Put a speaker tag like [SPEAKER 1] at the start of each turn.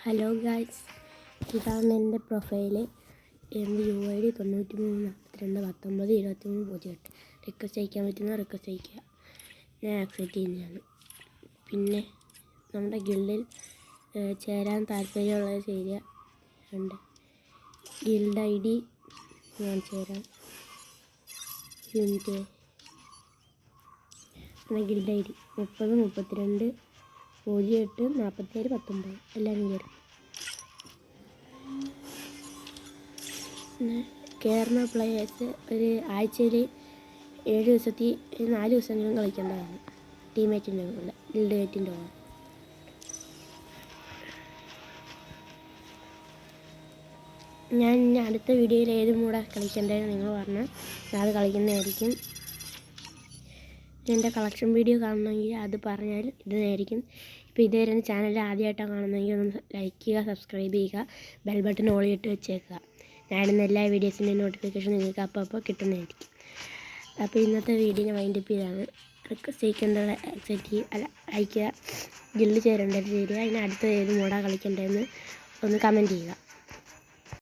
[SPEAKER 1] Hello guys, ഇതാണ് എൻ്റെ profile. എൻ്റെ UID 93 42 19 23 08. റിക്വസ്റ്റ് അയക്കാൻ പറ്റുന്ന റിക്വസ്റ്റ് അയക്കുക. ഞാൻ ആക്സെപ്റ്റ് ചെയ്യുന്നതാണ്. പിന്നെ നമ്മുടെ ഗിൽഡിൽ ചേരാൻ താല്പര്യമുള്ളത് ചേരുക. ഉണ്ട് ഗിൽഡ് ID ഞാൻ ചേരാം. ഗിൽഡ് ID 30 32 08 47 19 എല്ലാവരും കയറും. പിന്നെ കയറുന്ന പ്ലേയേഴ്സ് ഒരു ആഴ്ചയിൽ 7 ദിവസത്തിൽ 4 ദിവസമെങ്കിലും കളിക്കേണ്ടതാണ്. ടീമേറ്റിൻ്റെ കൂടെ ഗിൽഡ് മേറ്റിൻ്റെ കൂടെ. ഞാൻ ഇനി അടുത്ത വീഡിയോയിൽ ഏത് മൂടെ കളിക്കേണ്ടതെന്ന് നിങ്ങൾ പറഞ്ഞാൽ ഞാൻ അത് കളിക്കുന്നതായിരിക്കും. എൻ്റെ കളക്ഷൻ വീഡിയോ കാണണമെങ്കിൽ അത് പറഞ്ഞാൽ ഇതായിരിക്കും. ഇപ്പോൾ ഇതുവരെ എൻ്റെ ചാനൽ ആദ്യമായിട്ടാണ് കാണുന്നതെങ്കിൽ ഒന്ന് ലൈക്ക് ചെയ്യുക, സബ്സ്ക്രൈബ് ചെയ്യുക, ബെൽ ബട്ടൺ ഓൾ ഇട്ട് വെച്ചേക്കുക. ഞാനിടുന്ന എല്ലാ വീഡിയോസിൻ്റെയും നോട്ടിഫിക്കേഷൻ നിങ്ങൾക്ക് അപ്പോൾ കിട്ടുന്നതായിരിക്കും. അപ്പോൾ ഇന്നത്തെ വീഡിയോ ഞാൻ വൈൻഡപ്പ് ചെയ്താണ്. റിക്വസ്റ്റ് അയക്കേണ്ടത് അക്സെപ്റ്റ് അയക്കുക. ഗിൽഡ് ചേരേണ്ടത് ചേരുക. അതിന് അടുത്ത ഏത് മോഡാണ് കളിക്കേണ്ടതെന്ന് ഒന്ന് കമൻറ്റ് ചെയ്യുക.